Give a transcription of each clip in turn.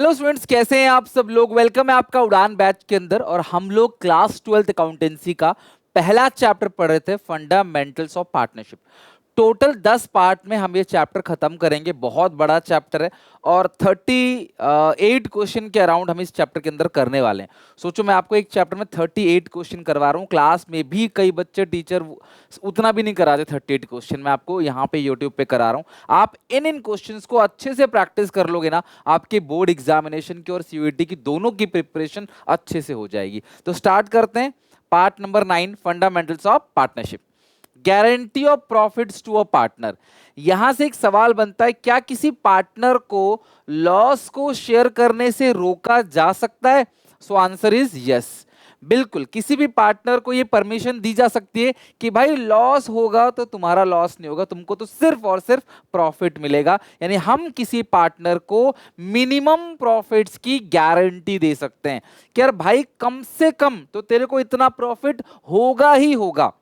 Hello students, कैसे हैं आप सब लोग। वेलकम है आपका उड़ान बैच के अंदर। और हम लोग क्लास 12th अकाउंटेंसी का पहला चैप्टर पढ़ रहे थे, fundamentals of partnership. Total 10 part में हम ये चैप्टर खत्म करेंगे। बहुत बड़ा चैप्टर है और 38 क्वेश्चन के अराउंड हम इस चैप्टर के अंदर करने वाले हैं। सोचो, मैं आपको एक चैप्टर में 38 क्वेश्चन करवा रहा हूँ। क्लास में भी कई बच्चे, टीचर उतना भी नहीं कराते 38 क्वेश्चन। मैं आपको यहाँ पे यूट्यूब पे करा रहा हूँ। आप इन क्वेश्चंस को अच्छे से प्रैक्टिस कर लोगे ना, आपके बोर्ड एग्जामिनेशन की और सीयूईटी की दोनों की प्रिपरेशन अच्छे से हो जाएगी। तो स्टार्ट करते हैं। Part number 9, fundamentals of partnership. Guarantee of profits to a partner. यहां से एक सवाल बनता है, क्या किसी पार्टनर को लॉस को शेयर करने से रोका जा सकता है? So answer is yes. बिल्कुल, किसी भी पार्टनर को ये परमिशन दी जा सकती है कि भाई लॉस होगा तो तुम्हारा लॉस नहीं होगा, तुमको तो सिर्फ और सिर्फ प्रॉफिट मिलेगा। यानी हम किसी पार्टनर को मिनिमम प्रॉफिट्स की गारंटी दे सकते हैं कि यार भाई कम से कम तो तेरे को इतना प्रॉफिट होगा ही होगा।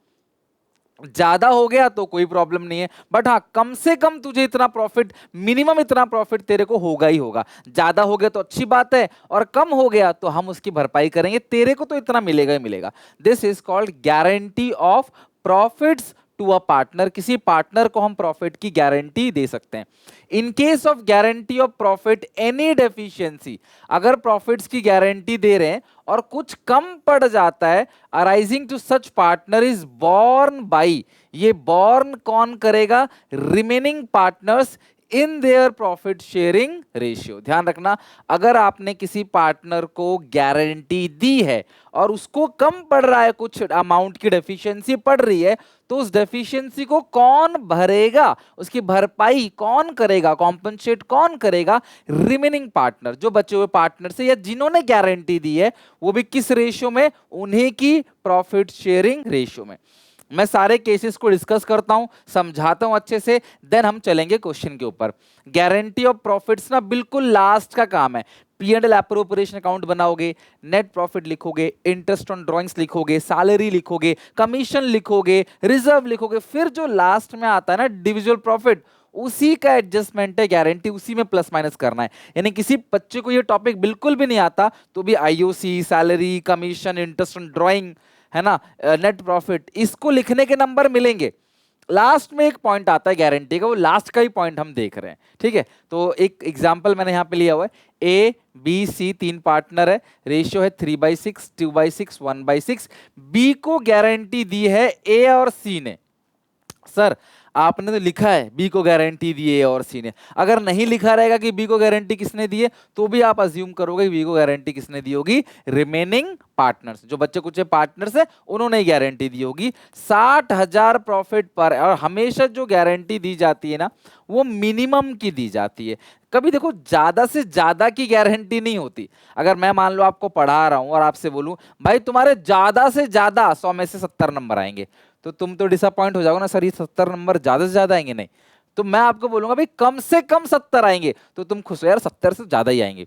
ज्यादा हो गया तो कोई प्रॉब्लम नहीं है, बट हाँ, कम से कम तुझे इतना प्रॉफिट, मिनिमम इतना प्रॉफिट तेरे को होगा ही होगा। ज्यादा हो गया तो अच्छी बात है, और कम हो गया तो हम उसकी भरपाई करेंगे, तेरे को तो इतना मिलेगा ही मिलेगा। This is called guarantee of profits to a partner. किसी पार्टनर को हम प्रॉफिट की गारंटी दे सकते हैं। In case of guarantee of profit any deficiency, अगर प्रॉफिट्स की गारंटी दे रहे हैं और कुछ कम पड़ जाता है, arising to such partner is borne by, ये बॉर्न कौन करेगा? Remaining partners in their profit sharing ratio. ध्यान रखना, अगर आपने किसी पार्टनर को गारंटी दी है और उसको कम पड़ रहा है, कुछ अमाउंट की डेफिशिएंसी पड़ रही है, तो उस डेफिशिएंसी को कौन भरेगा, उसकी भरपाई कौन करेगा, कॉम्पनसेट कौन करेगा? रिमेनिंग पार्टनर, जो बचे हुए पार्टनर से या जिन्होंने गारंटी दी है, वो भी किस रेशियो में? उन्हीं की प्रॉफिट शेयरिंग रेशियो में। मैं सारे केसेस को डिस्कस करता हूं, समझाता हूं अच्छे से, देन हम चलेंगे क्वेश्चन के ऊपर। गारंटी ऑफ प्रॉफिट्स ना बिल्कुल लास्ट का काम है। P and L appropriation account बनाओगे, नेट प्रॉफिट लिखोगे, इंटरेस्ट ऑन ड्रॉइंग्स लिखोगे, सैलरी लिखोगे, कमीशन लिखोगे, रिजर्व लिखोगे, फिर जो लास्ट में आता है ना इंडिविजुअल प्रॉफिट, उसी का एडजस्टमेंट है गारंटी, उसी में प्लस माइनस करना है। यानी किसी बच्चे को ये टॉपिक बिल्कुल भी नहीं आता तो भी IOC, salary, commission, interest on drawing, है ना, नेट प्रॉफिट, इसको लिखने के नंबर मिलेंगे। लास्ट में एक पॉइंट आता है गारंटी का, वो लास्ट का ही पॉइंट हम देख रहे हैं। ठीक है, तो एक एग्जांपल मैंने यहां पे लिया हुआ है। ए बी सी 3 पार्टनर है, रेशियो है 3/6, 2/6, 1/6। बी को गारंटी दी है ए और सी ने। सर, आपने तो लिखा है बी को गारंटी दी है और सी ने। अगर नहीं लिखा रहेगा कि बी को गारंटी किसने दी है, तो भी आप अज्यूम करोगे कि बी को गारंटी किसने दी होगी? रिमेनिंग पार्टनर्स, जो बच्चे कुछ पार्टनर्स है, उन्होंने ही गारंटी दी होगी। 60,000 प्रॉफिट पर, और हमेशा जो गारंटी दी जाती है ना, वो मिनिमम की दी जाती है। कभी देखो, ज्यादा से ज्यादा की गारंटी नहीं होती। अगर मैं मान लो आपको पढ़ा रहा हूं और आपसे बोलूं भाई तुम्हारे ज्यादा से ज्यादा 100 में से 70 नंबर आएंगे, तो तुम तो डिसअपॉइंट हो जाओगे ना, सर ये 70 नंबर ज्यादा से ज्यादा आएंगे। नहीं, तो मैं आपको बोलूंगा भाई कम से कम 70 आएंगे, तो तुम खुश हो यार, 70 से ज्यादा ही आएंगे।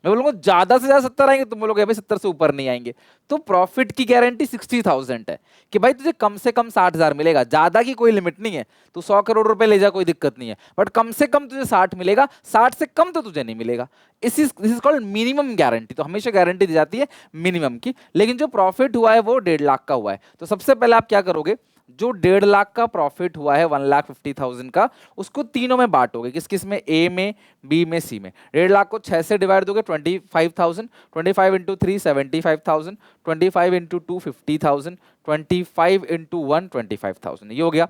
मैं बोलूंगा ज्यादा से ज्यादा 70 आएंगे, तुम बोलोगे भाई 70 से ऊपर नहीं आएंगे। तो प्रॉफिट की गारंटी 60,000 है कि भाई तुझे कम से कम 60,000 मिलेगा। ज्यादा की कोई लिमिट नहीं है, तू 100 करोड़ रुपए ले जा, कोई दिक्कत नहीं है, बट कम से कम तुझे 60 मिलेगा, 60 से कम तो तुझे नहीं मिलेगा। This is called minimum guarantee. तो हमेशा गारंटी दी जाती है मिनिमम की। लेकिन जो प्रॉफिट हुआ है वो 1.5 लाख का हुआ है, तो सबसे पहले आप क्या करोगे? जो 1.5 लाख का प्रॉफिट हुआ है, 1,50,000 का, उसको तीनों में बांटोगे। किस किस में? ए में, बी में, सी में। 1.5 लाख को 6 से डिवाइड दोगे, 25,000, 25 इंटू 3 75,000, 25 इंटू 2 50,000, 25 इंटू 1 25,000। ये हो गया।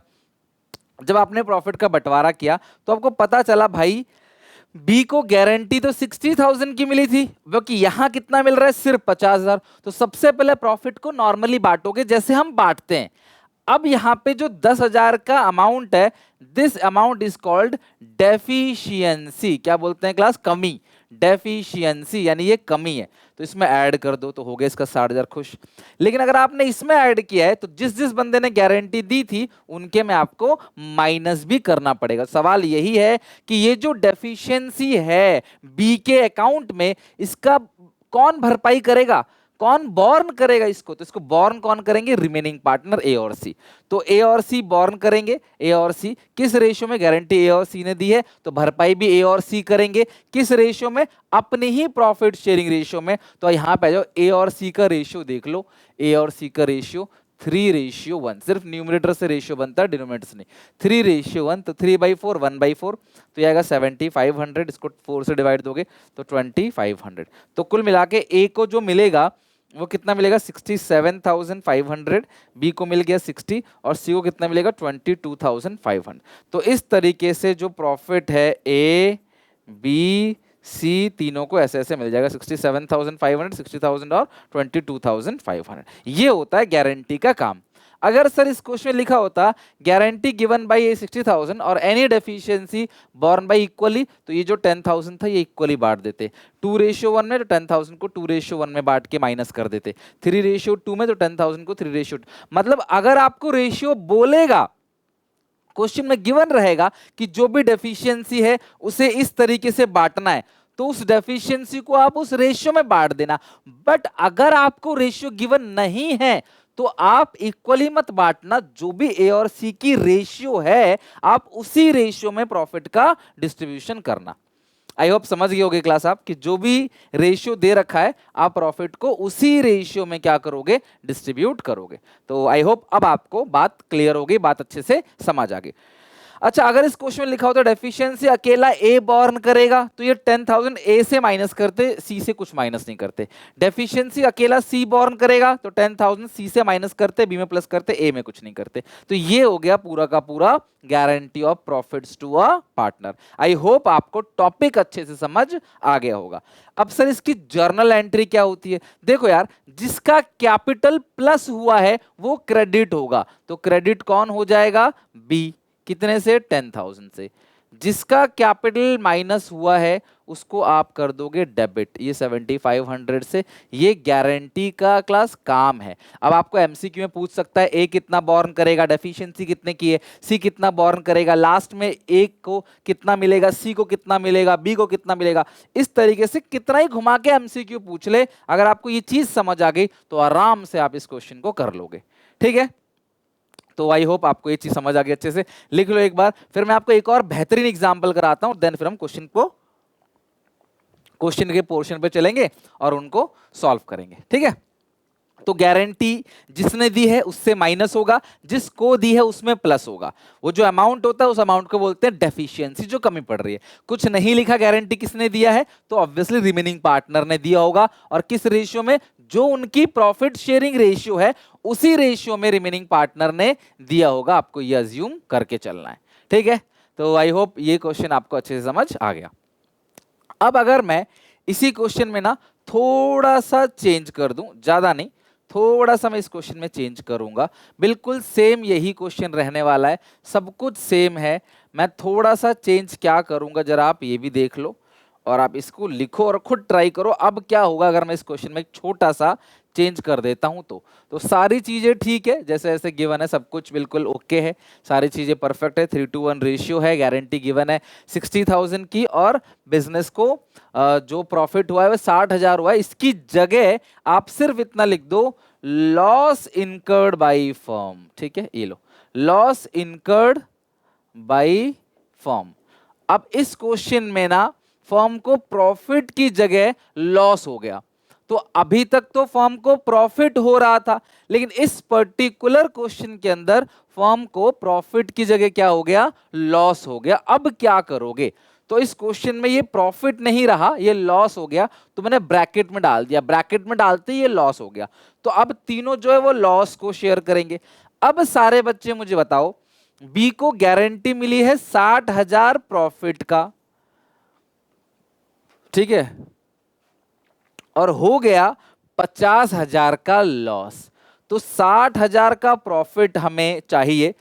जब आपने प्रॉफिट का बंटवारा किया तो आपको पता चला भाई बी को गारंटी तो 60,000 की मिली थी, क्योंकि यहां कितना मिल रहा है? सिर्फ 50,000। तो सबसे पहले प्रॉफिट को नॉर्मली बांटोगे जैसे हम बांटते हैं। अब यहां पे जो 10,000 का अमाउंट है, this amount is called deficiency. क्या बोलते हैं क्लास? कमी। डेफिशिएंसी यानी ये कमी है, तो इसमें ऐड कर दो तो हो गया इसका 60,000 खुश। लेकिन अगर आपने इसमें ऐड किया है तो जिस जिस बंदे ने गारंटी दी थी उनके में आपको माइनस भी करना पड़ेगा। सवाल यही है कि ये जो डेफिशिएंसी है बी के अकाउंट में, इसका कौन भरपाई करेगा? कौन बॉर्न करेगा इसको? तो इसको बॉर्न कौन करेंगे? रिमेनिंग पार्टनर ए और सी। तो ए और सी बॉर्न करेंगे। ए और सी किस रेशियो में? गारंटी ए और सी ने दी है तो भरपाई भी ए और सी करेंगे। किस रेशियो में? अपने ही प्रॉफिट शेयरिंग रेशियो में। तो यहाँ पे आ जाओ, ए और सी का रेशियो देख लो। ए और सी का रेशियो 3:1। सिर्फ न्यूमरेटर से रेशियो बनता है, डिनोमिनेटर से नहीं। 3:1, तो 3/4 1/4, तो ये आएगा 7500। इसको 4 से डिवाइड दोगे तो 2500। तो कुल मिला के ए को जो मिलेगा वो कितना मिलेगा? 67,500। बी को मिल गया 60 और सी को कितना मिलेगा? 22,500। तो इस तरीके से जो प्रॉफिट है ए बी सी तीनों को ऐसे ऐसे मिल जाएगा, 67,500, 60,000 और 22,500। ये होता है गारंटी का काम। अगर सर इस क्वेश्चन में लिखा होता गारंटी गिवन बाय ए 60,000 और any deficiency borne by equally, तो ये जो 10,000 था ये इक्वली बांट देते। 2:1 में तो 10,000 को 2:1 में बांट के माइनस कर देते। 3:2 में तो 10,000 को 3:2। मतलब अगर आपको रेशियो बोलेगा, क्वेश्चन में गिवन रहेगा कि जो भी डेफिशिएंसी है उसे इस तरीके से बांटना है, तो उस डेफिशिएंसी को आप उस रेशियो में बांट देना। बट अगर आपको रेशियो गिवन नहीं है तो आप इक्वली मत बांटना, जो भी ए और सी की रेशियो है आप उसी रेशियो में प्रॉफिट का डिस्ट्रीब्यूशन करना। आई होप समझ गए होगे क्लास आप कि जो भी रेशियो दे रखा है आप प्रॉफिट को उसी रेशियो में क्या करोगे? डिस्ट्रीब्यूट करोगे। तो आई होप अब आपको बात क्लियर होगी, बात अच्छे से समझ आ गई। अच्छा, अगर इस क्वेश्चन में लिखा होता डेफिशिएंसी अकेला ए बॉर्न करेगा, तो ये 10,000 ए से माइनस करते, सी से कुछ माइनस नहीं करते। डेफिशिएंसी अकेला सी बॉर्न करेगा तो 10,000 सी से माइनस करते, बी में प्लस करते, ए में कुछ नहीं करते। तो ये हो गया पूरा का पूरा guarantee of profits to a partner. I hope आपको टॉपिक अच्छे से समझ आ गया होगा। अब सर इसकी जर्नल एंट्री क्या होती है? देखो यार, जिसका कैपिटल प्लस हुआ है वो क्रेडिट होगा, तो क्रेडिट कौन हो जाएगा? बी। कितने से? 10,000 से। जिसका कैपिटल माइनस हुआ है उसको आप कर दोगे डेबिट, ये 7500 से। ये गारंटी का क्लास काम है। अब आपको एमसीक्यू में पूछ सकता है ए कितना बॉर्न करेगा, डेफिशिएंसी कितने की है, सी कितना बॉर्न करेगा, लास्ट में ए को कितना मिलेगा, सी को कितना मिलेगा, बी को कितना मिलेगा। इस तरीके से कितना ही घुमा के एमसीक्यू पूछ ले, अगर आपको ये चीज समझ आ गई तो आराम से आप इस क्वेश्चन को कर लोगे। ठीक है, तो आई होप आपको ये चीज समझ आ गई। अच्छे से लिख लो एक बार, फिर मैं आपको एक और बेहतरीन एग्जांपल कराता हूं, देन फिर हम क्वेश्चन के पोर्शन पे चलेंगे और उनको सॉल्व करेंगे। ठीक है, तो गारंटी जिसने दी है उससे माइनस होगा, जिसको दी है उसमें प्लस होगा। वो जो अमाउंट होता है उस अमाउंट को बोलते हैं डेफिशिएंसी, जो कमी पड़ रही है। कुछ नहीं लिखा गारंटी किसने दिया है, तो ऑब्वियसली रिमेनिंग पार्टनर ने दिया होगा। और किस रेशियो में? जो उनकी प्रॉफिट शेयरिंग रेशियो है उसी रेशियो में रिमेनिंग पार्टनर ने दिया होगा। आपको ये अज्यूम करके चलना है। ठीक है, तो आई होप ये क्वेश्चन आपको अच्छे से समझ आ गया। अब अगर मैं इसी क्वेश्चन में ना थोड़ा सा चेंज कर दूं, ज्यादा नहीं, थोड़ा सा मैं इस क्वेश्चन में चेंज करूंगा। बिल्कुल सेम यही क्वेश्चन रहने वाला है, सब कुछ सेम है। मैं थोड़ा सा चेंज क्या करूंगा जरा आप ये भी देख लो और आप इसको लिखो और खुद ट्राई करो। अब क्या होगा अगर मैं इस क्वेश्चन में एक छोटा सा चेंज कर देता हूं तो सारी चीजें ठीक है, जैसे जैसे गिवन है सब कुछ बिल्कुल ओके है, सारी चीजें परफेक्ट है। 3:1 रेशियो है, गारंटी गिवन है 60,000 की, और बिजनेस को जो प्रॉफिट हुआ है वो 60,000 हुआ है। इसकी जगह आप सिर्फ इतना लिख दो, लॉस इनकर्ड बाई फर्म। ठीक है, ये लो, लॉस इनकर्ड बाई फर्म। अब इस क्वेश्चन में ना फर्म को प्रॉफिट की जगह लॉस हो गया। तो अभी तक तो फर्म को प्रॉफिट हो रहा था, लेकिन इस पर्टिकुलर क्वेश्चन के अंदर फर्म को प्रॉफिट की जगह क्या हो गया? लॉस हो गया। अब क्या करोगे? तो इस क्वेश्चन में ये प्रॉफिट नहीं रहा, ये लॉस हो गया, तो मैंने ब्रैकेट में डाल दिया। ब्रैकेट में डालते ही ये लॉस हो गया, तो अब तीनों जो है वो लॉस को शेयर करेंगे। अब सारे बच्चे मुझे बताओ, बी को गारंटी मिली है 60,000 प्रॉफिट का, ठीक है, और हो गया 50,000 का लॉस। तो 60,000 का प्रॉफिट हमें चाहिए,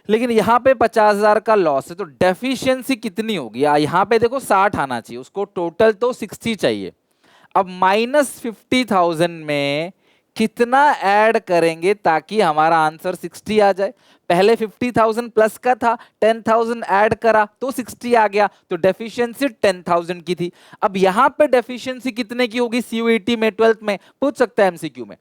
लेकिन यहां पे 50,000 का लॉस है, तो डेफिशिएंसी कितनी होगी? यहां पे देखो 60 आना चाहिए, उसको टोटल तो 60 चाहिए। अब -50,000 में कितना ऐड करेंगे ताकि हमारा आंसर 60 आ जाए। पहले 50,000 प्लस का था, 10,000 ऐड करा तो 60 आ गया, तो डेफिशिएंसी 10,000 की थी। अब यहां पे डेफिशिएंसी कितने की होगी सीयूईटी में, 12th में पूछ सकता है एमसीक्यू में।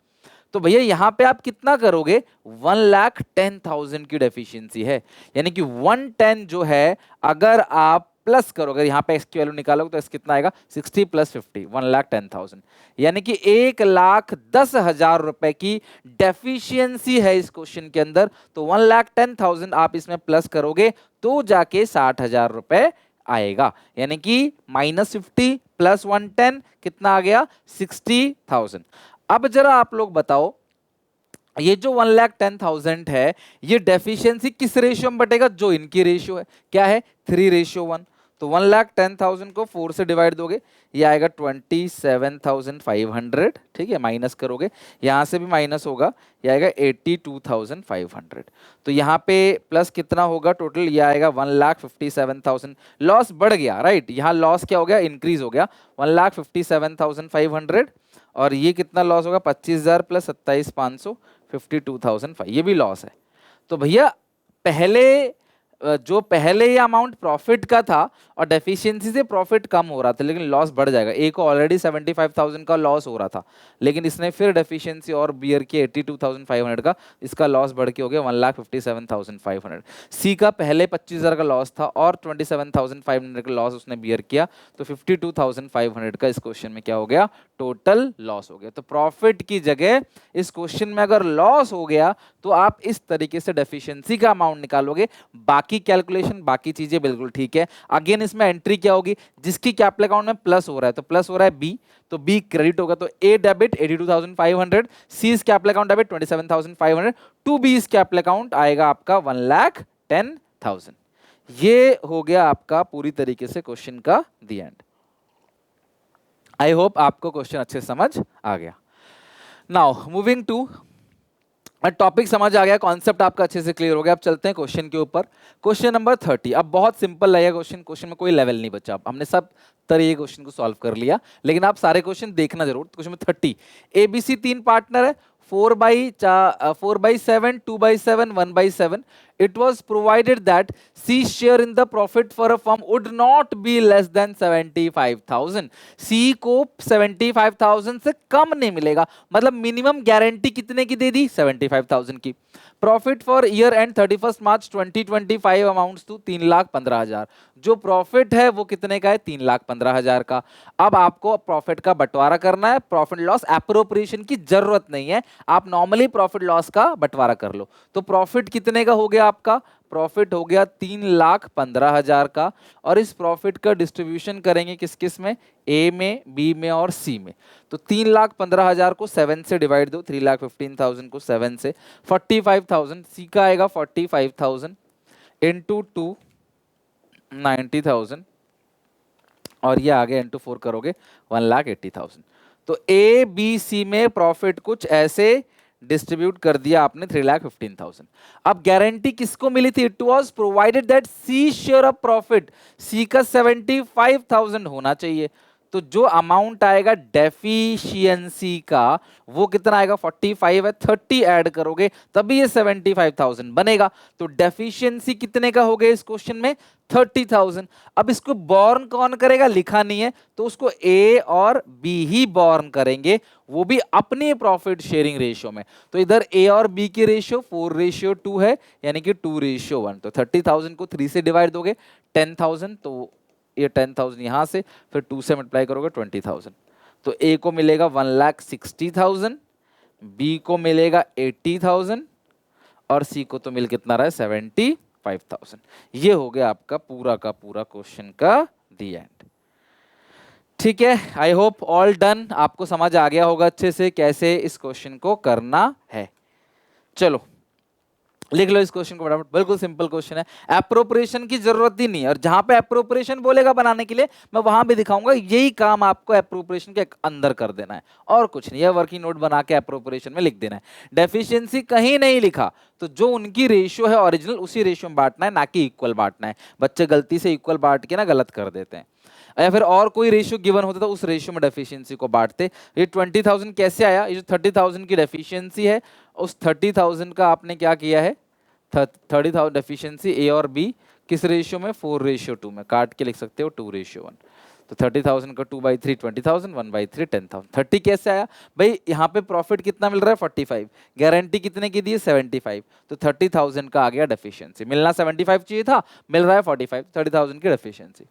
तो भैया यहां पे आप कितना करोगे, 1,10,000 की डेफिशिएंसी है, यानी कि 110 जो है अगर आप प्लस करोगे, यहां पे इसकी वैल्यू निकालोगे तो कितना आएगा, 60 प्लस 50, 1,10,000, यानी कि 1,10,000 रुपए की डेफिशिएंसी है इस क्वेश्चन के अंदर। तो 1,10,000 आप इसमें प्लस करोगे तो जाके 60,000 रुपए आएगा, यानी कि -50 प्लस 110 कितना आ गया, 60,000। अब जरा आप लोग बताओ, ये जो 1,10,000 है ये डेफिशिएंसी किस रेशियो में बटेगा, जो इनकी रेशियो है, क्या है 3:1। तो 1,10,000 को 4 से डिवाइड दोगे, ये आएगा 27,500, ठीक है, माइनस करोगे, यहां से भी माइनस होगा, ये आएगा 82,500। तो यहाँ पे प्लस कितना होगा टोटल, ये आएगा 1,57,000। लॉस बढ़ गया, राइट, यहाँ लॉस क्या हो गया, इंक्रीज हो गया, 1,57,500। और ये कितना लॉस होगा, 25,000 प्लस 27,500, 52,005, ये भी लॉस है। तो भैया पहले जो पहले ये अमाउंट प्रॉफिट का था और डेफिशिएंसी से प्रॉफिट कम हो रहा था, लेकिन लॉस बढ़ जाएगा। ए को ऑलरेडी 75,000 का लॉस हो रहा था, लेकिन इसने फिर डेफिशिएंसी और बियर की 82,500 का, इसका लॉस बढ़ के हो गया 1,57,500। सी का पहले 25,000 का लॉस था और 27,500 का लॉस उसने बियर किया, तो 52,500 का इस क्वेश्चन में क्या हो गया, टोटल लॉस हो गया। तो प्रॉफिट की जगह इस क्वेश्चन में अगर लॉस हो गया तो आप इस तरीके से डेफिशिएंसी का अमाउंट निकालोगे। बाकी कैलकुलेशन, बाकी चीजें बिल्कुल ठीक है। अगेन इसमें एंट्री क्या होगी, जिसकी कैपिटल अकाउंट में प्लस हो रहा है तो प्लस हो रहा है बी, तो बी क्रेडिट होगा, तो ए debit 82,500, C's capital account debit 27,500, to B's capital account आएगा आपका 1,10,000। ये हो गया आपका पूरी तरीके से क्वेश्चन का दी एंड। आई होप आपको क्वेश्चन अच्छे समझ आ गया। नाउ मूविंग टू, टॉपिक समझ आ गया, कॉन्सेप्ट आपका अच्छे से क्लियर हो गया। अब चलते हैं क्वेश्चन के ऊपर। Question number 30। अब बहुत सिंपल लगेगा क्वेश्चन, क्वेश्चन में कोई लेवल नहीं बचा, अब हमने सब तरह क्वेश्चन को सॉल्व कर लिया, लेकिन आप सारे क्वेश्चन देखना जरूर। क्वेश्चन में 30, एबीसी 3 पार्टनर है, 4/7, 2/7, 1/7. It was provided that C's share in the profit for a firm would not be less than 75,000. C को 75,000 से कम नहीं मिलेगा, मतलब मिनिमम गारंटी कितने की दे दी, 75,000 की। Profit for year end 31 March 2025 amounts to 3,15,000। जो प्रॉफिट है वो कितने का है, 3,15,000 का। अब आपको प्रॉफिट का बंटवारा करना है, प्रॉफिट लॉस एप्रोप्रिएशन की जरूरत नहीं है, आप नॉर्मली प्रॉफिट लॉस का बंटवारा कर लो। तो प्रॉफिट कितने का हो गया आपका, प्रॉफिट हो गया 3,15,000 का, और इस प्रॉफिट का डिस्ट्रीब्यूशन करेंगे किस किस में, ए में, बी में और सी में। तो 3,15,000 को 7 से डिवाइड दो, 3,15,000 को 7 से, 45,000, सी का आएगा 45,000 इंटू 2 90,000, और ये आगे इंटू 4 करोगे 1,80,000। तो ए बी सी में प्रॉफिट कुछ ऐसे डिस्ट्रीब्यूट कर दिया आपने 3,15,000। अब गारंटी किसको मिली थी, it was provided that C share of profit, C का 75,000 होना चाहिए। तो जो अमाउंट आएगा डेफिशिएंसी का वो कितना आएगा, 45 है, 30 ऐड करोगे तभी ये 75,000 बनेगा। तो डेफिशिएंसी कितने का हो गया इस क्वेश्चन में, 30,000। अब इसको बॉर्न कौन करेगा, लिखा नहीं है, तो उसको ए और बी ही बॉर्न करेंगे, वो भी अपनी प्रॉफिट शेयरिंग रेशियो में। तो इधर ए और बी की रेशियो 4:2 है, यानी कि 2:1। तो 30,000 को 3 से डिवाइड दोगे 10,000, तो ये 10,000 यहां से, फिर 2 से मल्टीप्लाई करोगे 20,000। तो ए को मिलेगा 1,60,000, बी को मिलेगा 80,000 और सी को तो मिल कितना रहा है, 75,000। ये हो गया आपका पूरा का पूरा क्वेश्चन का दी एंड। ठीक है, आई होप ऑल डन, आपको समझ आ गया होगा अच्छे से कैसे इस क्वेश्चन को करना है। चलो लिख लो इस क्वेश्चन को फटाफट, बिल्कुल सिंपल क्वेश्चन है, एप्रोप्रिएशन की जरूरत ही नहीं है, और जहां पे एप्रोप्रिएशन बोलेगा बनाने के लिए मैं वहां भी दिखाऊंगा, यही काम आपको एप्रोप्रिएशन के अंदर कर देना है और कुछ नहीं है, वर्किंग नोट बना के एप्रोप्रिएशन में लिख देना है। डेफिशिएंसी कहीं नहीं लिखा, तो जो उनकी रेशियो है ओरिजिनल उसी रेशियो में बांटना है, ना कि इक्वल बांटना है। बच्चे गलती से इक्वल बांट के ना गलत कर देते हैं। या फिर और कोई रेशियो गिवन होता तो उस रेशियो में डेफिशिएंसी को बांटते। ये 20,000 कैसे आया? ये जो 30,000 की डेफिशिएंसी है, उस 30,000 का आपने क्या किया है, 30,000 डेफिशिएंसी ए और बी किस रेशियो में, 4:2 में, काट के लिख सकते हो 2:1। तो 30,000 का 2/3 20,000, 1/3 10,000। 30 कैसे आया भाई? यहाँ पे प्रॉफिट कितना मिल रहा है 45, गारंटी कितने की दी है 75, तो 30,000 का आ गया डेफिशिएंसी। मिलना 75 चाहिए था, मिल रहा है 45, 30,000 की डेफिशिएंसी।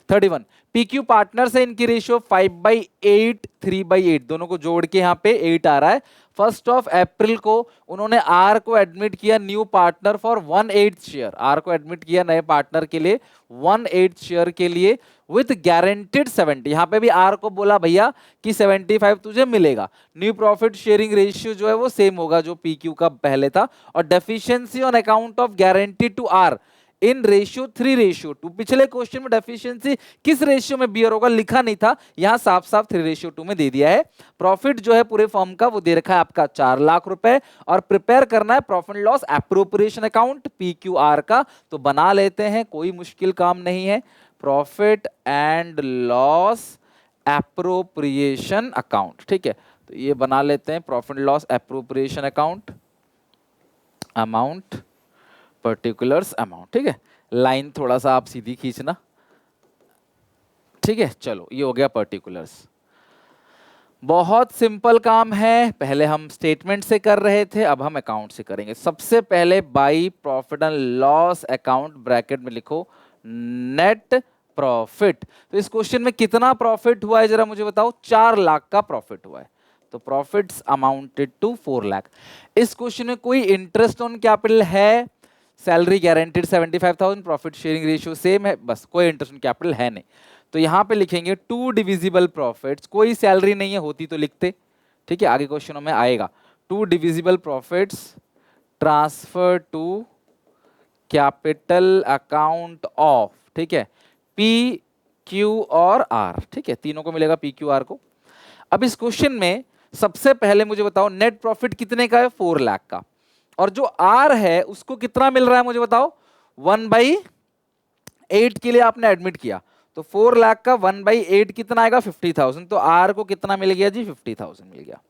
31 पीक्यू पार्टनर से इनकी रेशियो 5/8 3/8 दोनों को जोड़ के यहाँ पे 8 आ रहा है। 1 अप्रैल को उन्होंने आर को एडमिट किया new partner for 1/8 share, R को एडमिट किया नए पार्टनर के लिए 1/8 शेयर के लिए विथ गारंटेड 70। यहाँ पे भी आर को बोला भैया कि 75 तुझे मिलेगा। न्यू प्रॉफिट शेयरिंग रेशियो जो है वो सेम होगा जो पीक्यू का पहले था, और deficiency on account of guarantee to R in ratio 3:2। पिछले क्वेश्चन में डेफिशिएंसी किस रेशियो में बियर होगा लिखा नहीं था, यहां साफ साफ 3:2 में दे दिया है। प्रॉफिट जो है पूरे फर्म का वो दे रखा है आपका 4 लाख रुपए, और प्रिपेयर करना है profit loss appropriation account PQR का। तो बना लेते हैं, कोई मुश्किल काम नहीं है। Profit and loss appropriation account, ठीक है, तो ये बना लेते हैं profit loss appropriation account, amount particulars amount, ठीक है। लाइन थोड़ा सा आप सीधी खींचना, ठीक है। चलो ये हो गया पर्टिकुलर्स। बहुत सिंपल काम है, पहले हम स्टेटमेंट से कर रहे थे, अब हम अकाउंट से करेंगे। सबसे पहले by profit and loss account bracket में लिखो नेट प्रॉफिट। तो इस क्वेश्चन में कितना प्रॉफिट हुआ है जरा मुझे बताओ? 4 लाख का प्रॉफिट हुआ है, तो प्रॉफिट्स अमाउंटेड टू 4 लाख। इस क्वेश्चन में कोई इंटरेस्ट ऑन कैपिटल है? Salary guaranteed 75,000, profit sharing ratio same है, बस कोई इंटरेस्ट ऑन कैपिटल है नहीं। तो यहां पे लिखेंगे 2 डिविजिबल प्रॉफिट्स, कोई सैलरी नहीं है, होती तो लिखते, ठीक है, आगे क्वेश्चनों में आएगा। 2 divisible profits transfer to capital account of, ठीक है, पी क्यू और आर, ठीक है, तीनों को मिलेगा पी क्यू आर को। अब इस क्वेश्चन में सबसे पहले मुझे बताओ नेट प्रॉफिट कितने का है? 4 लाख का, और जो आर है उसको कितना मिल रहा है मुझे बताओ? 1/8 के लिए आपने एडमिट किया, तो 4 लाख का 1/8 कितना आएगा? 50,000। तो आर को कितना मिल गया जी? 50,000 मिल गया।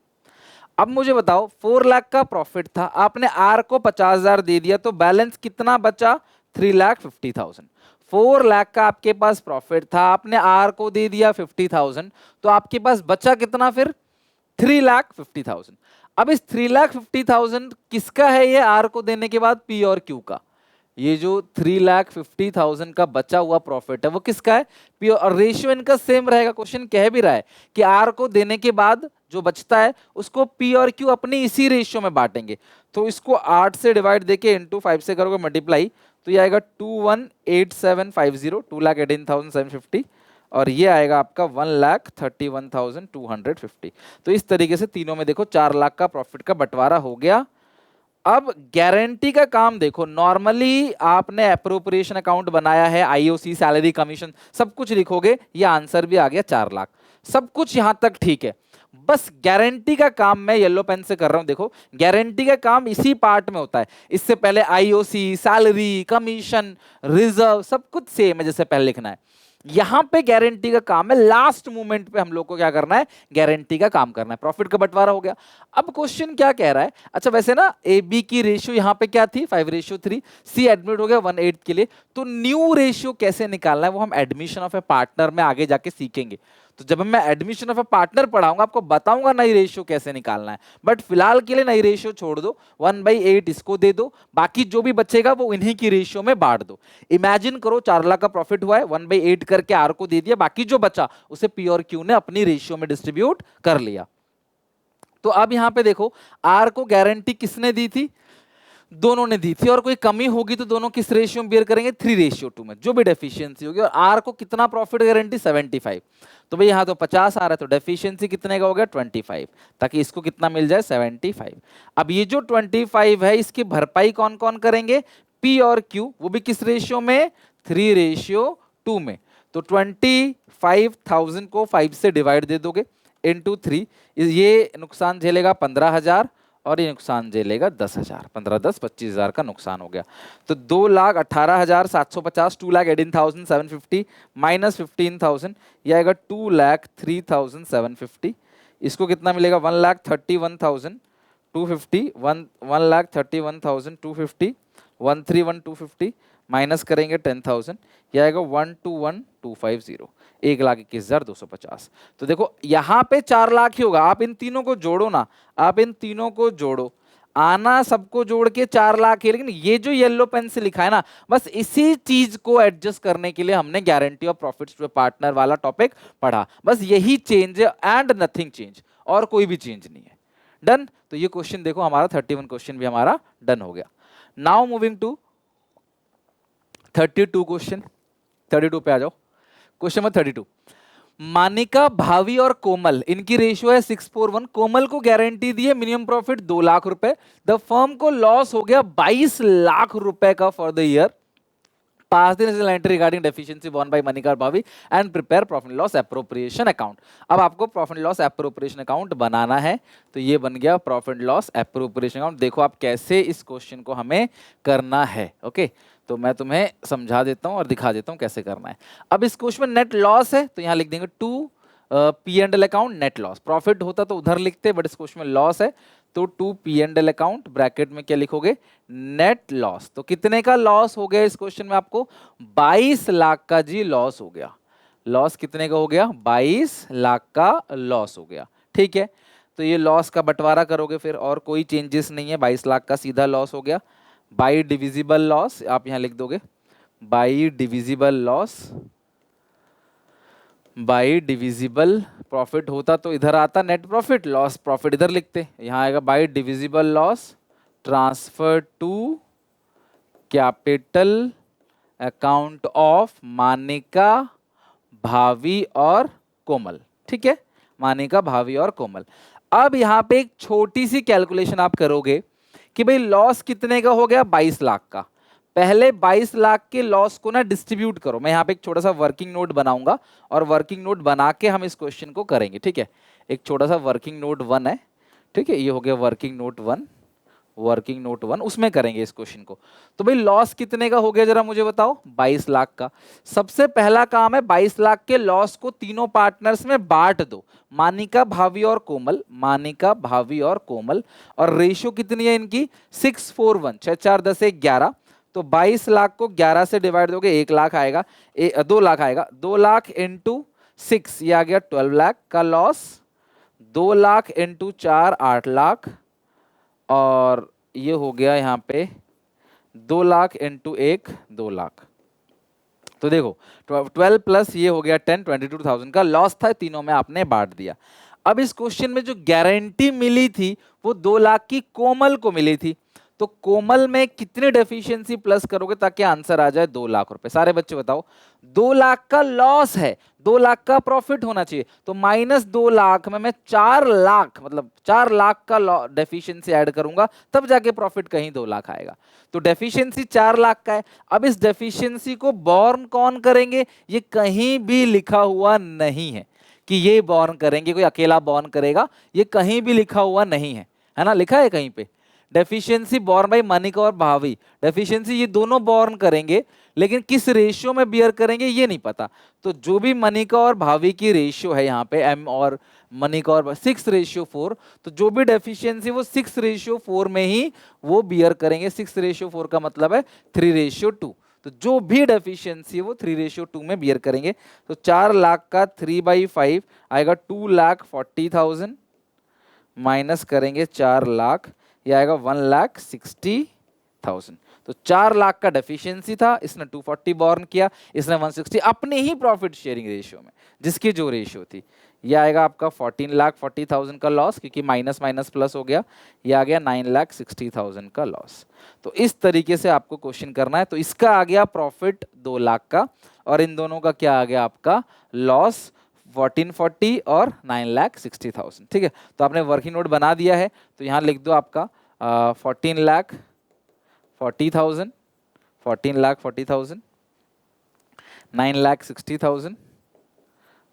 अब मुझे बताओ 4 लाख का प्रॉफिट था, आपने आर को 50,000 दे दिया, तो बैलेंस कितना बचा? 3,50,000। 4 लाख का आपके पास प्रॉफिट था, आपने आर को दे दिया 50,000, तो आपके पास बचा कितना फिर? 3,50,000। अब इस 3,50,000 किसका है? ये आर को देने के बाद पी और क्यू का। ये जो 3,50,000 का बचा हुआ प्रॉफिट है वो किसका है? पी, और रेशियो इनका सेम रहेगा। क्वेश्चन कह भी रहा है कि आर को देने के बाद जो बचता है उसको पी और क्यू अपनी इसी रेशियो में बांटेंगे। तो इसको 8 से डिवाइड देके इंटू 5 से करोगे मल्टीप्लाई, तो ये आएगा 218750, 2,18,750, और ये आएगा आपका 1,31,250। तो इस तरीके से तीनों में देखो 4 लाख का प्रॉफिट का बंटवारा हो गया। अब गारंटी का काम देखो, नॉर्मली आपने एप्रोप्रिएशन अकाउंट बनाया है, आईओसी सैलरी कमीशन सब कुछ लिखोगे, ये आंसर भी आ गया 4 लाख, सब कुछ यहां तक ठीक है। बस गारंटी का काम मैं येलो पेन से कर रहा हूं। देखो गारंटी का काम इसी पार्ट में होता है, इससे पहले आईओसी सैलरी कमीशन रिजर्व सब कुछ सेम है जैसे पहले लिखना है। यहां पे गारंटी का काम है, लास्ट मोमेंट पे हम लोग को क्या करना है? गारंटी का काम करना है। प्रॉफिट का बंटवारा हो गया। अब क्वेश्चन क्या कह रहा है? अच्छा वैसे ना ए बी की रेशियो यहां पे क्या थी? 5:3। सी एडमिट हो गया 1/8 के लिए, तो न्यू रेशियो कैसे निकालना है वो हम एडमिशन ऑफ ए पार्टनर में आगे जाके सीखेंगे। तो जब मैं एडमिशन ऑफ ए पार्टनर पढ़ाऊंगा आपको बताऊंगा नई रेशियो कैसे निकालना है, बट फिलहाल के लिए नई रेशियो छोड़ दो, 1/8 इसको दे दो, बाकी जो भी बचेगा वो इन्हीं की रेशियो में बांट दो। इमेजिन करो 4 लाख का प्रॉफिट हुआ है, 1/8 करके आर को दे दिया, बाकी जो बचा उसे पी और क्यू ने अपनी रेशियो में डिस्ट्रीब्यूट कर लिया। तो अब यहां पे देखो आर को गारंटी किसने दी थी? दोनों ने दी थी, और कोई कमी होगी तो दोनों किस रेशियो में बियर करेंगे? 3:2 में, जो भी डेफिशिएंसी होगी। और आर को कितना प्रॉफिट गारंटी? 75। तो भाई यहाँ तो 50 आ रहा है, तो डेफिशिएंसी कितने का हो गया? 25, ताकि इसको कितना मिल जाए? 75। अब ये जो 25 है इसकी भरपाई कौन कौन करेंगे? पी और क्यू, वो भी किस रेशियो में? 3:2 में। तो 25,000 को 5 से डिवाइड दे दोगे इंटू 3, ये नुकसान झेलेगा 15,000, और ये नुकसान झेलेगा 10,000, 15 10 25,000 का नुकसान हो गया। तो 2,18,750, 2,18,750 माइनस 15,000, ये आएगा 2,03,750। इसको कितना मिलेगा 1,31,250, 1,31,250, 131,250 माइनस करेंगे 10,000, यह आएगा 121,250, 1,21,250। तो देखो यहाँ पे 4 लाख ही होगा। आप इन तीनों को जोड़ो ना, आप इन तीनों को जोड़ो, आना सबको जोड़ के 4 लाख है, लेकिन ये जो येलो पेन से लिखा है ना, बस इसी चीज को एडजस्ट करने के लिए हमने guarantee of profits to partner वाला टॉपिक पढ़ा। बस यही चेंज है एंड नथिंग चेंज, और कोई भी चेंज नहीं है। डन। तो ये क्वेश्चन देखो हमारा 31 क्वेश्चन भी हमारा डन हो गया। Now moving to 32 question. 32 पे आ जाओ। क्वेश्चन नंबर 32, मानिका, भावी और कोमल, इनकी रेशियो है 6:1। कोमल को गारंटी दी है मिनिमम प्रॉफिट 2 लाख रुपए। द फर्म को लॉस हो गया 22 लाख रुपए का for the year. Pass the national entry regarding deficiency borne by Manika और Bhavi and prepare profit loss appropriation account. अब आपको प्रॉफिट लॉस एप्रोप्रिएशन अकाउंट बनाना है, तो ये बन गया प्रॉफिट लॉस एप्रोप्रिएशन अकाउंट। देखो आप कैसे इस क्वेश्चन को हमें करना है। ओके, तो मैं तुम्हें समझा देता हूं और दिखा देता हूं कैसे करना है। अब इस क्वेश्चन में नेट लॉस है, तो यहां लिख देंगे to P and L account net loss. Profit होता तो उधर लिखते, बट इस क्वेश्चन में लॉस है, तो to P and L account, bracket में क्या लिखोगे, नेट लॉस। तो कितने का लॉस हो गया इस क्वेश्चन में आपको, 22 लाख का जी लॉस हो गया। लॉस कितने का हो गया, 22 लाख का लॉस हो गया। ठीक है, तो ये लॉस का बंटवारा करोगे फिर, और कोई चेंजेस नहीं है, 22 लाख का सीधा लॉस हो गया। बाई डिविजिबल लॉस आप यहां लिख दोगे, by divisible loss, by divisible profit होता तो इधर आता नेट प्रॉफिट, लॉस प्रॉफिट इधर लिखते, यहां आएगा by divisible loss transfer to capital account of Manika, Bhavi और कोमल। ठीक है, मानिका, भावी और कोमल। अब यहां पे एक छोटी सी कैलकुलेशन आप करोगे कि भाई लॉस कितने का हो गया, 22 लाख का। पहले 22 लाख के लॉस को ना डिस्ट्रीब्यूट करो। मैं यहाँ पे एक छोटा सा वर्किंग नोट बनाऊंगा, और वर्किंग नोट बना के हम इस क्वेश्चन को करेंगे। ठीक है, एक छोटा सा वर्किंग नोट 1 है। ठीक है, ये हो गया वर्किंग नोट 1, वर्किंग नोट 1, उसमें करेंगे इस क्वेश्चन को। तो भाई लॉस कितने का हो गया जरा मुझे बताओ, 22 लाख का। सबसे पहला काम है 22 लाख के लॉस को तीनों पार्टनर्स में बांट दो, मानिका, भावी और कोमल, मानिका, भावी और कोमल। और रेशियो कितनी है इनकी, 6:1, 6 4 10 1 11। तो 22 लाख को 11 से डिवाइड दोगे 1 लाख आएगा, 2 लाख आएगा। 2 लाख इंटू 6, ये आ गया 12 लाख का लॉस। 2 लाख इंटू 4 8 लाख, और ये हो गया यहाँ पे 2 लाख इंटू 1 2 लाख। तो देखो 12 प्लस ये हो गया 10, 22,000 का लॉस था, तीनों में आपने बांट दिया। अब इस क्वेश्चन में जो गारंटी मिली थी वो 2 लाख की कोमल को मिली थी। तो कोमल में कितनी डेफिशिएंसी प्लस करोगे ताकि आंसर आ जाए 2 लाख रुपए। सारे बच्चे बताओ, 2 लाख का लॉस है, 2 लाख का प्रॉफिट होना चाहिए, तो माइनस 2 लाख में मैं 4 लाख, मतलब 4 लाख का डेफिशिएंसी ऐड करूंगा, तब जाके प्रॉफिट कहीं 2 लाख आएगा। तो डेफिशिएंसी 4 लाख का है। अब इस डेफिशिएंसी को बॉर्न कौन करेंगे, ये कहीं भी लिखा हुआ नहीं है कि ये बॉर्न करेंगे, कोई अकेला बॉर्न करेगा, ये कहीं भी लिखा हुआ नहीं है ना, लिखा है कहीं पे डेफिशिएंसी बॉर्न बाय मानिका और भावी, डेफिशिएंसी ये दोनों बॉर्न करेंगे, लेकिन किस रेशियो में बियर करेंगे ये नहीं पता। तो जो भी मनिका और भावी की रेशियो है यहाँ पे, एम और मनिका और 6:4, तो जो भी डेफिशिएंसी वो 6:4 में ही वो बियर करेंगे। 6:4 का मतलब है 3:2। तो जो भी डेफिशिएंसी है वो 3:2 में बियर करेंगे। तो 4 लाख का 3/5 आएगा 2,40,000, माइनस करेंगे 4 लाख, ये आएगा 1,60,000। तो 4 लाख का डेफिशिएंसी था, इसने 240 बॉर्न किया, इसने 160 अपने ही प्रॉफिट शेयरिंग रेशियो में, जिसकी जो रेशियो थी। ये आएगा आपका 14,40,000 का लॉस, क्योंकि माइनस माइनस प्लस हो गया, ये आ गया 9,60,000 का लॉस। तो इस तरीके से आपको क्वेश्चन करना है। तो इसका आ गया प्रॉफिट 2 लाख का, और इन दोनों का क्या आ गया आपका लॉस 1440 और 9,60,000। ठीक है, तो आपने वर्किंग नोट बना दिया है, तो यहाँ लिख दो आपका 14,40,000, 14,40,000, 9,60,000,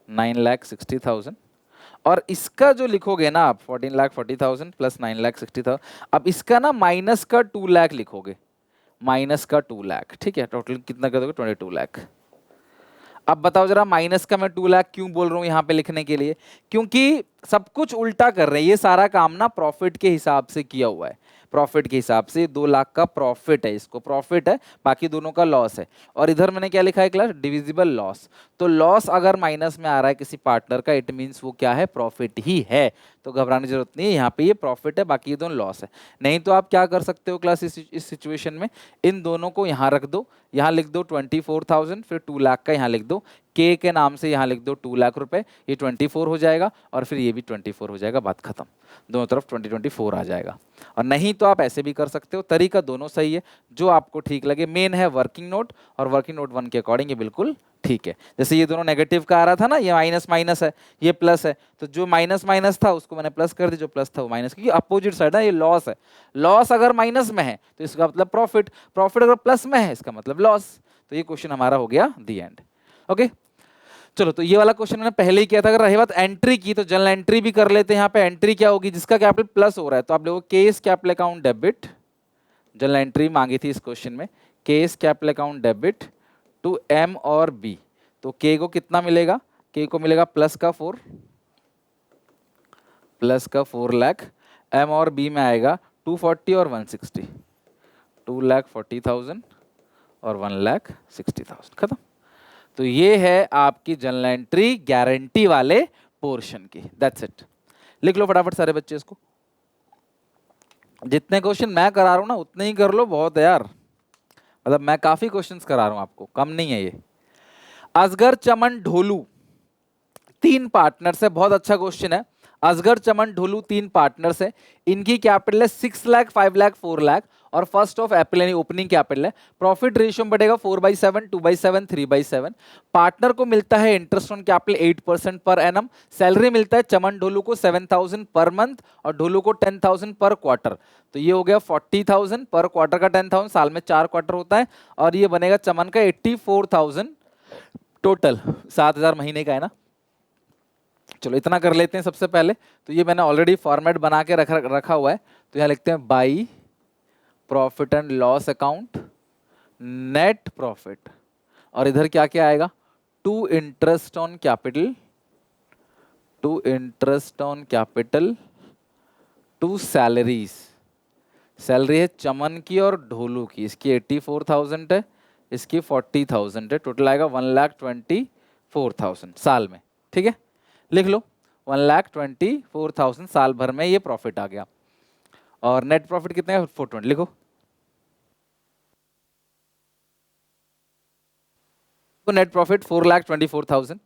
9,60,000, और इसका जो लिखोगे ना आप 14,40,000 प्लस 9,60,000, अब इसका ना माइनस का 2 लाख लिखोगे, माइनस का 2 लाख, ठीक है। टोटल कितना कर दोगे 22 लाख। अब बताओ जरा माइनस का मैं 2 लाख क्यों बोल रहा हूं यहां पे लिखने के लिए, क्योंकि सब कुछ उल्टा कर रहे हैं, ये सारा काम ना प्रॉफिट के हिसाब से किया हुआ है। प्रॉफिट के हिसाब से 2 लाख का प्रॉफिट है, इसको प्रॉफिट है, बाकी दोनों का लॉस है। और इधर मैंने क्या लिखा है क्लास, डिविजिबल लॉस। तो लॉस अगर माइनस में आ रहा है किसी पार्टनर का, इट मीन्स वो क्या है, प्रॉफिट ही है। तो घबराने की जरूरत नहीं है, यहाँ पे ये प्रॉफिट है, बाकी ये दोनों लॉस है। नहीं तो आप क्या कर सकते हो क्लास, इस सिचुएशन में इन दोनों को यहाँ रख दो, यहाँ लिख दो 24,000, फिर 2 लाख का यहाँ लिख दो, के नाम से यहाँ लिख दो 2 लाख रुपए, ये 24 हो जाएगा, और फिर ये भी 24 हो जाएगा, बात खत्म। दोनों तरफ 2024 आ जाएगा। और नहीं तो आप ऐसे भी कर सकते हो, तरीका दोनों सही है, जो आपको ठीक लगे। मेन है वर्किंग नोट, और वर्किंग नोट 1 के अकॉर्डिंग ये बिल्कुल ठीक है। जैसे ये दोनों नेगेटिव का आ रहा था ना, ये माइनस माइनस है, ये प्लस है, तो जो माइनस माइनस था उसको मैंने प्लस कर दिया, जो प्लस था वो माइनस, क्योंकि अपोजिट साइड है, ये लॉस है। लॉस अगर माइनस में है तो इसका मतलब प्रॉफिट, प्रॉफिट अगर प्लस में है इसका मतलब लॉस। तो ये क्वेश्चन हमारा हो गया दी एंड। ओके चलो, तो ये वाला क्वेश्चन मैंने पहले ही किया था। अगर रही बात एंट्री की, तो जनरल एंट्री भी कर लेते हैं। यहाँ पे एंट्री क्या होगी, जिसका कैपिटल प्लस हो रहा है, तो आप लोगों को K's capital account debit, journal entry मांगी थी इस क्वेश्चन में, K's capital account debit to M और बी। तो के को कितना मिलेगा, के को मिलेगा प्लस का 4 लाख, एम और बी में आएगा 240 और 160, 2,40,000 और 1,60,000, खत्म। तो ये है आपकी जनरल एंट्री गारंटी वाले पोर्शन की, दैट्स इट। लिख लो फटाफट सारे बच्चे इसको, जितने क्वेश्चन मैं करा रहा हूं ना उतने ही कर लो, बहुत है यार, मतलब मैं काफी क्वेश्चंस करा रहा हूं आपको, कम नहीं है ये। असगर चमन ढोलू 3 पार्टनर्स है, बहुत अच्छा क्वेश्चन है। असगर चमन ढोलू 3 पार्टनर्स है, इनकी कैपिटल है 6 लाख, 5 लाख, 4 लाख, और फर्स्ट ऑफ अप्रैल यानी ओपनिंग कैपिटल है। प्रॉफिट रेशियो में बढ़ेगा 4/7, 2/7, 3/7। पार्टनर को मिलता है interest on capital 8% per annum. Salary मिलता है चमन ढोलू को 7,000 पर मंथ, और ढोलू को 10,000 पर क्वार्टर। तो ये हो गया 40,000 पर क्वार्टर का 10,000, साल में 4 क्वार्टर होता है, और ये बनेगा चमन का 84,000 टोटल, 7,000 महीने का है ना। चलो इतना कर लेते हैं सबसे पहले। तो ये मैंने ऑलरेडी फॉर्मेट बना के रखा हुआ है, तो यहाँ लिखते हैं by profit and loss account net profit, और इधर क्या क्या आएगा, to interest on capital, to interest on capital, to salaries. Salary है चमन की और ढोलू की, इसकी 84,000 है, इसकी 40,000 है, टोटल आएगा 1,24,000 साल में, ठीक है। लिख लो 1,24,000 साल भर में ये प्रॉफिट आ गया। और नेट प्रॉफिट कितना है 420, लिखो। तो नेट प्रॉफिट 4,24,000,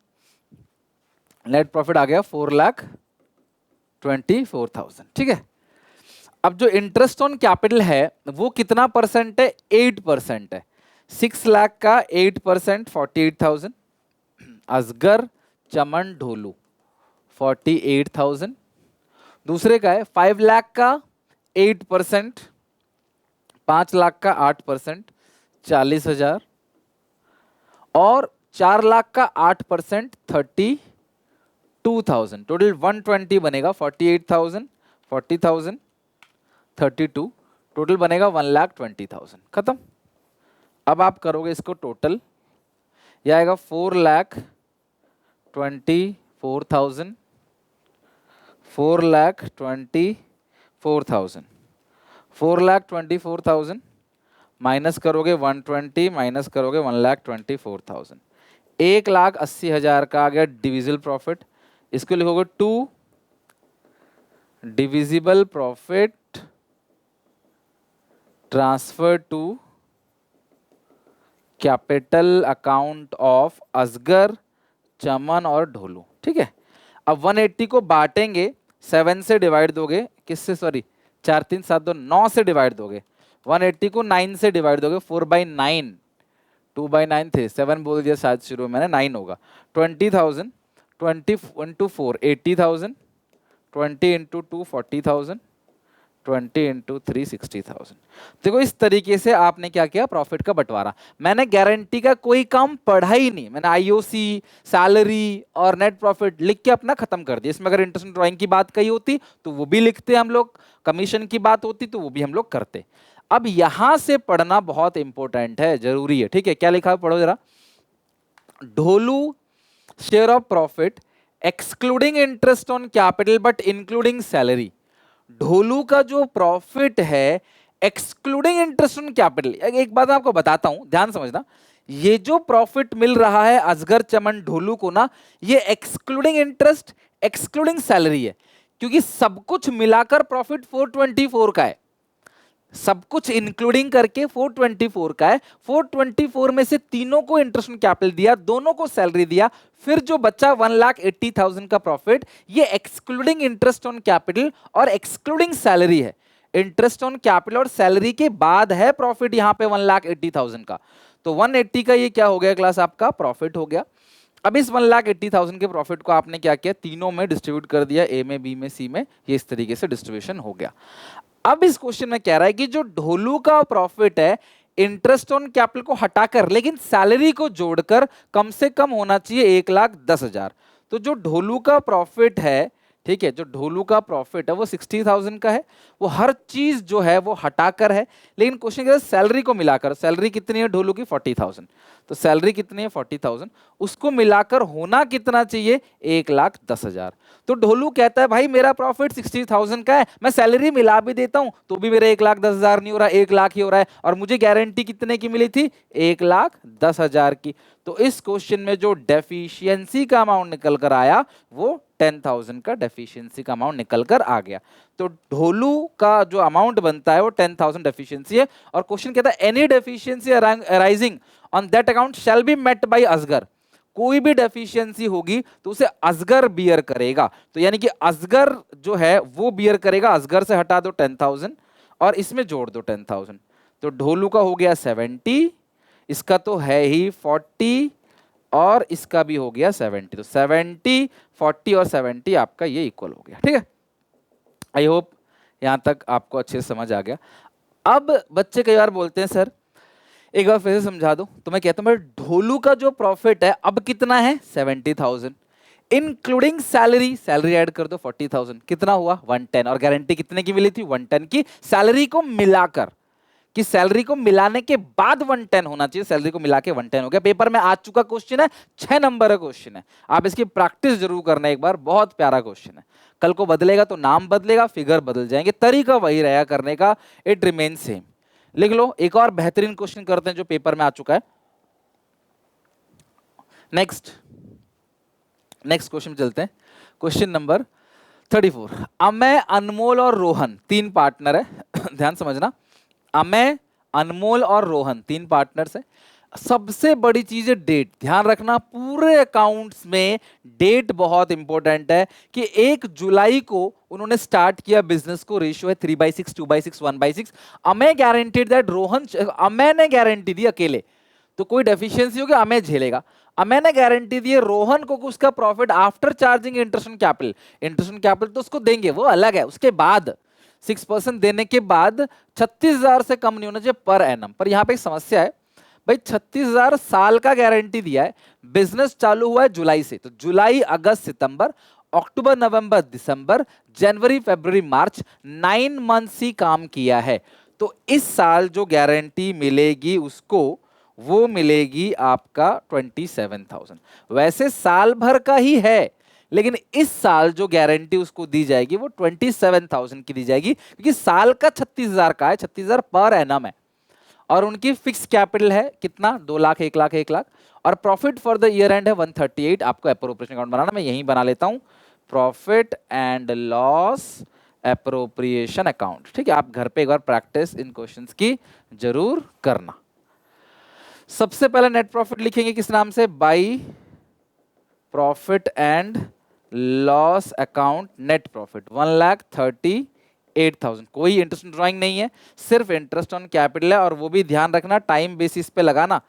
नेट प्रॉफिट आ गया 4,24,000, ठीक है। अब जो इंटरेस्ट ऑन कैपिटल है वो कितना परसेंट है, 8% है। 6 लाख का 8% 48,000, असगर चमन ढोलू 48,000। दूसरे का है 5 लाख का 8%, 5 लाख का 8% 40,000, और 4 लाख का 8% 32,000, टोटल 120 बनेगा। 48,000, 40,000, 32, टोटल बनेगा 1,20,000, खत्म। अब आप करोगे इसको टोटल, यह आएगा 4,24,000, 4,24,000, 4,24,000 माइनस करोगे 120, माइनस करोगे 1,24,000, 1,80,000 का आ गया डिविजिबल प्रॉफिट। इसको लिखोगे 2 divisible profit transfer to capital account of Asgar, Chaman और ढोलू, ठीक है। अब 180 को बांटेंगे, 7 से डिवाइड दोगे, किससे, सॉरी 4 3 7 2 9 से डिवाइड दोगे। 180 को 9 से डिवाइड दोगे, 4/9, 2/9 थे, 7 बोल दिया शायद शुरू में मैंने, 9 होगा। 20,000, 20 into 4 80,000, 20 into 2 40,000, 20 इंटू 360,000। देखो इस तरीके से आपने क्या किया, प्रॉफिट का बंटवारा। मैंने गारंटी का कोई काम पढ़ा ही नहीं, मैंने आईओसी, सैलरी और नेट प्रॉफिट लिख के अपना खत्म कर दिया। इसमें अगर इंटरेस्ट ड्राइंग की बात कही होती तो वो भी लिखते हम लोग, कमीशन की बात होती तो वो भी हम लोग करते। अब यहां से पढ़ना बहुत इंपॉर्टेंट है, जरूरी है, ठीक है। क्या लिखा है पढ़ो जरा। Dholu share of profit excluding interest on capital but including salary. Dholu का जो प्रॉफिट है एक्सक्लूडिंग इंटरेस्ट ऑन कैपिटल, एक बात मैं आपको बताता हूं, ध्यान समझना। ये जो प्रॉफिट मिल रहा है असगर चमन ढोलू को ना, ये एक्सक्लूडिंग इंटरेस्ट, एक्सक्लूडिंग सैलरी है, क्योंकि सब कुछ मिलाकर प्रॉफिट 424 का है। सब कुछ इंक्लूडिंग करके 424 का है। 424 में से तीनों को इंटरेस्ट ऑन कैपिटल दिया, दोनों को सैलरी दिया, फिर जो बचा 1,80,000 का प्रॉफिट, ये एक्सक्लूडिंग इंटरेस्ट ऑन कैपिटल और एक्सक्लूडिंग सैलरी है। इंटरेस्ट ऑन कैपिटल और सैलरी के बाद है प्रॉफिट यहां पे 1,80,000 का। तो 180 का ये क्या हो गया क्लास, आपका प्रॉफिट हो गया। अब इस 1,80,000 के प्रॉफिट को आपने क्या किया, तीनों में डिस्ट्रीब्यूट कर दिया, ए में, बी में, सी में, ये इस तरीके से डिस्ट्रीब्यूशन हो गया। अब इस क्वेश्चन में कह रहा है कि जो ढोलू का प्रॉफिट है इंटरेस्ट ऑन कैपिटल को हटाकर लेकिन सैलरी को जोड़कर कम से कम होना चाहिए 1,10,000। तो जो ढोलू का प्रॉफिट है, ठीक है, जो ढोलू का प्रॉफिट है वो 60,000 का है, वो हर चीज जो है वो हटाकर है, लेकिन क्वेश्चन कह रहा है सैलरी को मिलाकर। सैलरी कितनी है ढोलू की, 40,000। तो सैलरी कितनी है, 40,000, उसको मिलाकर होना कितना चाहिए, 1,10,000। तो ढोलू कहता है भाई मेरा प्रॉफिट 60,000 का है, मैं सैलरी मिला भी देता हूं तो भी मेरा 1,10,000 नहीं हो रहा, 1,00,000 ही हो रहा है, और मुझे गारंटी कितने की मिली थी, 1,10,000 की। तो इस क्वेश्चन में जो डेफिशिएंसी का अमाउंट निकल कर आया वो 10,000 का डेफिशिएंसी का अमाउंट निकल कर आ गया। तो ढोलू का जो अमाउंट बनता है वो 10,000 डेफिशिएंसी है। और क्वेश्चन कहता है any deficiency arising on that account shall be met by Asgar. कोई भी डेफिशिएंसी होगी तो उसे असगर बियर करेगा। तो यानी कि असगर जो है वो बियर करेगा, असगर से हटा दो 10,000 और इसमें जोड़ दो 10,000। तो ढोलू का हो गया 70, इसका तो है ही 40 और इसका भी हो गया 70। तो 70, 40 और 70 आपका ये इक्वल हो गया, ठीक है। आई होप यहां तक आपको अच्छे से समझ आ गया। अब बच्चे कई बार बोलते हैं सर एक बार फिर से समझा दो, तो मैं कहता हूं ढोलू का जो प्रॉफिट है अब कितना है, 70,000, इंक्लूडिंग सैलरी, सैलरी ऐड कर दो 40,000, कितना हुआ 110, और गारंटी कितने की मिली थी 110 की, सैलरी को मिलाकर, कि सैलरी को मिलाने के बाद 110 होना चाहिए, सैलरी को मिला के 110 हो गया। पेपर में आ चुका क्वेश्चन है, 6 नंबर का क्वेश्चन है, आप इसकी प्रैक्टिस जरूर करना एक बार, बहुत प्यारा क्वेश्चन है। कल को बदलेगा तो नाम बदलेगा, फिगर बदल जाएंगे, तरीका वही रहेगा करने का, इट रिमेन सेम। लिख लो। एक और बेहतरीन क्वेश्चन करते हैं जो पेपर में आ चुका है। नेक्स्ट क्वेश्चन चलते हैं, क्वेश्चन नंबर 34। अमय, अनमोल और रोहन तीन पार्टनर है ध्यान समझना, अमय, अनमोल और रोहन तीन पार्टनर्स हैं। सबसे बड़ी चीज है डेट, ध्यान रखना पूरे अकाउंट्स में डेट बहुत इंपॉर्टेंट है, कि 1 जुलाई को उन्होंने स्टार्ट किया बिजनेस को, रेशियो है 3/6, 2/6, 1/6। अमय गारंटीड दैट रोहन, अमय ने गारंटी दी अकेले, तो कोई डेफिशिएंसी होगी अमय झेलेगा। अमय ने गारंटी दी है रोहन को उसका profit after charging interest on capital, interest on capital तो उसको देंगे, वो अलग है, उसके बाद 6% देने के बाद 36,000 से कम नहीं होना चाहिए पर एनम। पर यहां पे एक समस्या है भाई, 36,000 साल का गारंटी दिया है, बिजनेस चालू हुआ है जुलाई से, तो जुलाई, अगस्त, सितंबर, अक्टूबर, नवंबर, दिसंबर, जनवरी, फरवरी, मार्च, 9 मंथ्स ही काम किया है। तो इस साल जो गारंटी मिलेगी उसको, वो मिलेगी आपका 27,000। वैसे साल भर का ही है, लेकिन इस साल जो गारंटी उसको दी जाएगी वो 27,000 की दी जाएगी, क्योंकि साल का 36,000 का है, 36,000 पर एनम है, और उनकी फिक्स कैपिटल है कितना, 2 लाख, 1 लाख, 1 लाख, और profit for the year and है 138। आपको एप्रोप्रिएशन अकाउंट बनाना, मैं यहीं बना लेता हूं, profit and loss appropriation account, ठीक है। आप घर पे एक बार प्रैक्टिस इन क्वेश्चंस की जरूर करना। सबसे पहले नेट प्रॉफिट लिखेंगे किस नाम से, by profit and loss account net profit 1,38,000। कोई इंटरेस्ट ड्राइंग नहीं है, सिर्फ इंटरेस्ट ऑन कैपिटल है, और वो भी ध्यान रखना टाइम बेसिस पे लगाना,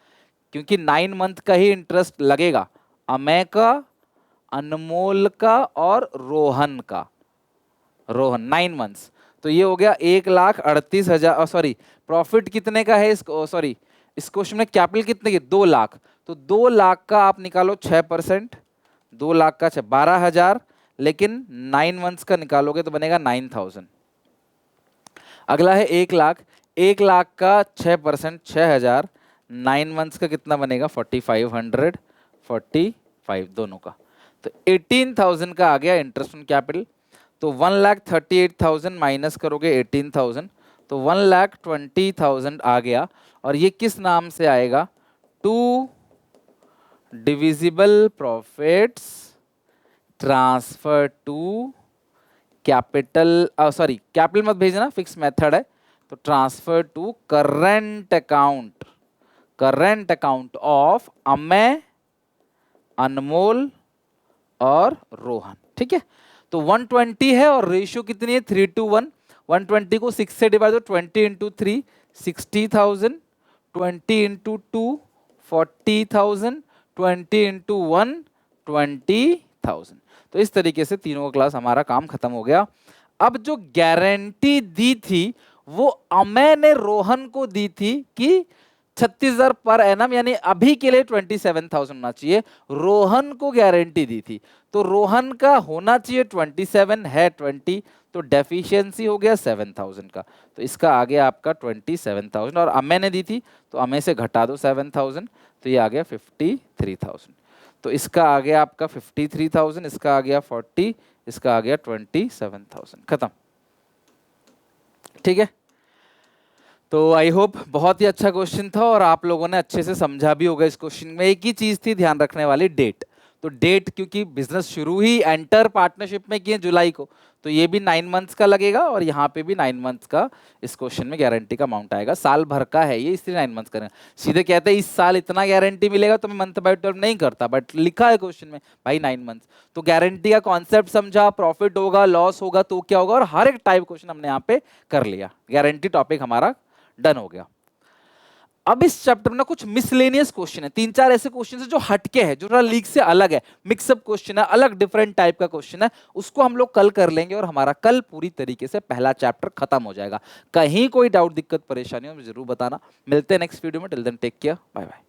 क्योंकि 9 मंथ का ही इंटरेस्ट लगेगा, अमय का, अनमोल का और रोहन का, रोहन 9 मंथ्स। तो ये हो गया 1,38,000, सॉरी प्रॉफिट कितने का है इसको, सॉरी इस क्वेश्चन में कैपिटल कितने की 2 लाख, तो 2 लाख का आप निकालो 6%, 2 लाख का 12,000, लेकिन 9 मंथ्स का निकालोगे तो बनेगा 9,000। अगला है 1 लाख, 1 लाख का 6% 6,000, 9 मंथ्स का कितना बनेगा 4,500, 45 दोनों का, तो 18,000 का आ गया इंटरेस्ट ऑन कैपिटल। तो 1,38,000 माइनस करोगे 18,000 तो 1,20,000 आ गया, और ये किस नाम से आएगा, 2 divisible profits transfer to capital, sorry capital मत भेजना, फिक्स मेथड है, तो transfer to current account, current account of Amey, Anmol और रोहन। ठीक है, तो 120 है और रेशियो कितनी है 3:1। 120 को 6 से डिवाइड, 20 इंटू 3 60,000, 20 इंटू 2 40,000, 20 इंटू 1 20,000। तो इस तरीके से तीनों का क्लास हमारा काम खत्म हो गया। अब जो गारंटी दी थी वो अमेय ने रोहन को दी थी कि 36,000 पर एनम, यानी अभी के लिए 27,000 होना चाहिए, रोहन को गारंटी दी थी, तो रोहन का होना चाहिए 27 है 20, तो डेफिशिएंसी हो गया 7,000 का, तो इसका आ गया आपका 27,000, और अमेय ने दी थी तो अमेय से घटा दो 7,000, तो ये आ गया 53,000, तो इसका आ गया आपका 53,000, इसका आ गया 40, इसका आ गया 27,000, खत्म। ठीक है, तो आई होप बहुत ही अच्छा क्वेश्चन था और आप लोगों ने अच्छे से समझा भी होगा। इस क्वेश्चन में एक ही चीज थी ध्यान रखने वाली, डेट। तो डेट, क्योंकि बिजनेस शुरू ही एंटर पार्टनरशिप में किए जुलाई को, तो ये भी 9 मंथ्स का लगेगा और यहाँ पे भी 9 मंथ्स का इस क्वेश्चन में गारंटी का अमाउंट आएगा। साल भर का है ये, इसलिए 9 मंथ्स करेंगे। सीधे कहते हैं इस साल इतना गारंटी मिलेगा तो मैं मंथ बाय 12 नहीं करता, बट लिखा है क्वेश्चन में भाई 9 मंथ्स, तो गारंटी का कॉन्सेप्ट समझा, प्रॉफिट होगा लॉस होगा तो क्या होगा, और हर एक टाइप क्वेश्चन हमने यहाँ पे कर लिया। गारंटी टॉपिक हमारा डन हो गया। अब इस चैप्टर में ना कुछ मिसलेनियस क्वेश्चन है, 3-4 ऐसे क्वेश्चन है जो हटके हैं, जो थोड़ा लीग से अलग है, मिक्सअप क्वेश्चन है, अलग डिफरेंट टाइप का क्वेश्चन है, उसको हम लोग कल कर लेंगे और हमारा कल पूरी तरीके से पहला चैप्टर खत्म हो जाएगा। कहीं कोई डाउट दिक्कत परेशानी हो मुझे जरूर बताना। मिलते हैं नेक्स्ट वीडियो में, till then take care, bye bye.